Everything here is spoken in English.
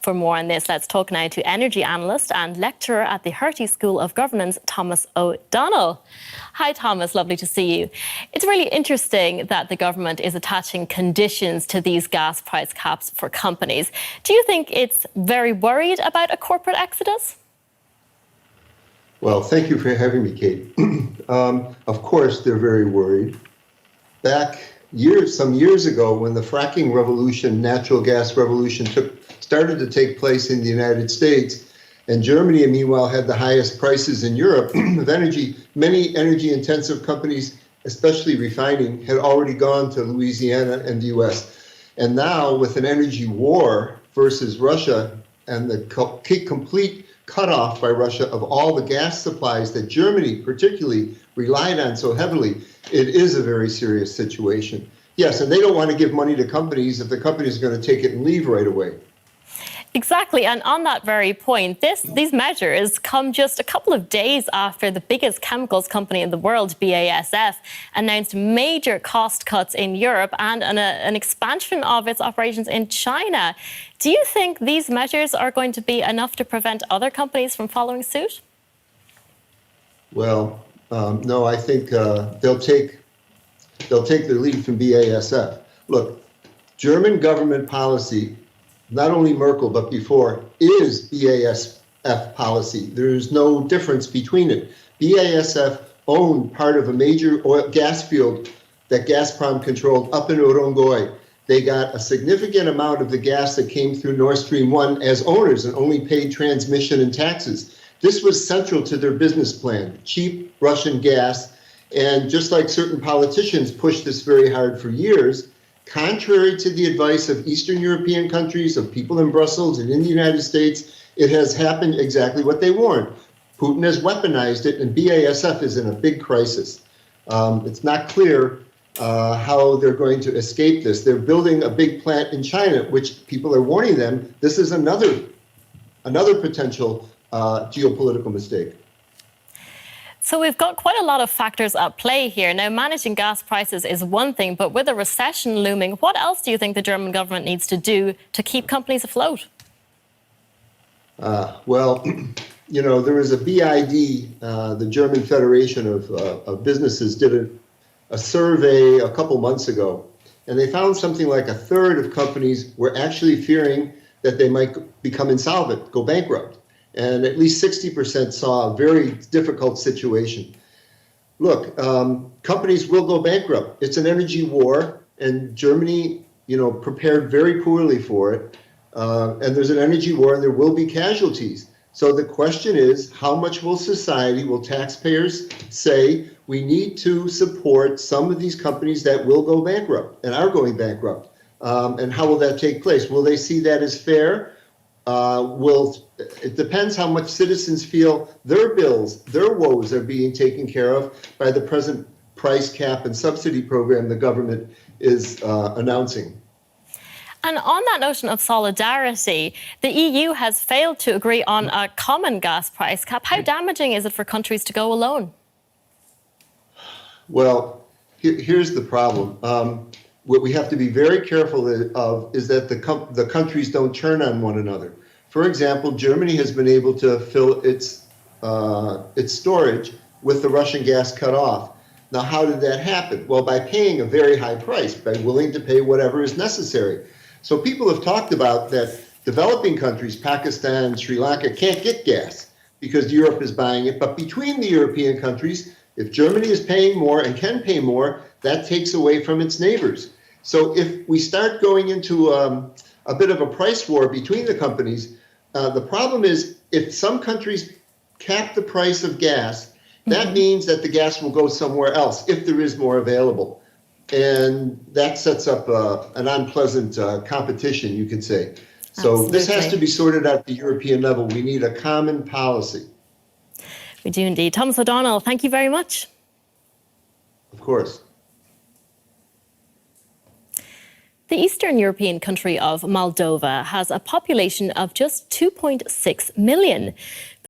For more on this, let's talk now to energy analyst and lecturer at the Hertie School of Governance, Thomas O'Donnell. Hi, Thomas. Lovely to see you. It's really interesting that the government is attaching conditions to these gas price caps for companies. Do you think it's very worried about a corporate exodus? Well, thank you for having me, Kate. Of course, they're very worried. Back some years ago, when the fracking revolution, natural gas revolution, started to take place in the United States, and Germany, meanwhile, had the highest prices in Europe of energy, many energy-intensive companies, especially refining, had already gone to Louisiana and the U.S. And now, with an energy war versus Russia and the complete cutoff by Russia of all the gas supplies that Germany particularly relied on so heavily, it is a very serious situation. Yes, and they don't want to give money to companies if the company is going to take it and leave right away. Exactly, and on that very point, these measures come just a couple of days after the biggest chemicals company in the world, BASF, announced major cost cuts in Europe and an expansion of its operations in China. Do you think these measures are going to be enough to prevent other companies from following suit? Well, no, I think they'll take their lead from BASF. Look, German government policy, not only Merkel, but before, is BASF policy. There's no difference between it. BASF owned part of a major oil gas field that Gazprom controlled up in Urengoy. They got a significant amount of the gas that came through Nord Stream 1 as owners and only paid transmission and taxes. This was central to their business plan, cheap Russian gas. And just like certain politicians pushed this very hard for years, contrary to the advice of Eastern European countries, of people in Brussels and in the United States, it has happened exactly what they warned. Putin has weaponized it, and BASF is in a big crisis. It's not clear how they're going to escape this. They're building a big plant in China, which people are warning them, this is another potential geopolitical mistake. So we've got quite a lot of factors at play here. Now, managing gas prices is one thing, but with a recession looming, what else do you think the German government needs to do to keep companies afloat? Well, you know, there was a BID, the German Federation of Businesses, did a survey a couple months ago, and they found something like a third of companies were actually fearing that they might become insolvent, go bankrupt. And at least 60% saw a very difficult situation. Look, companies will go bankrupt. It's an energy war, and Germany, you know, prepared very poorly for it. And there's an energy war, and there will be casualties. So the question is, how much will society, will taxpayers say, we need to support some of these companies that will go bankrupt and are going bankrupt? And how will that take place? Will they see that as fair? It depends how much citizens feel their bills, their woes are being taken care of by the present price cap and subsidy program the government is announcing. And on that notion of solidarity, the EU has failed to agree on a common gas price cap. How damaging is it for countries to go alone? Well, here's the problem. What we have to be very careful of is that the countries don't turn on one another. For example, Germany has been able to fill its storage with the Russian gas cut off. Now, how did that happen? Well, by paying a very high price, by willing to pay whatever is necessary. So people have talked about that developing countries, Pakistan, Sri Lanka, can't get gas because Europe is buying it. But between the European countries, if Germany is paying more and can pay more, that takes away from its neighbors. So if we start going into a bit of a price war between the companies, the problem is if some countries cap the price of gas, that means that the gas will go somewhere else if there is more available. And that sets up an unpleasant competition, you could say. So Absolutely. This has to be sorted out at the European level. We need a common policy. We do indeed. Thomas O'Donnell, thank you very much. Of course. The Eastern European country of Moldova has a population of just 2.6 million.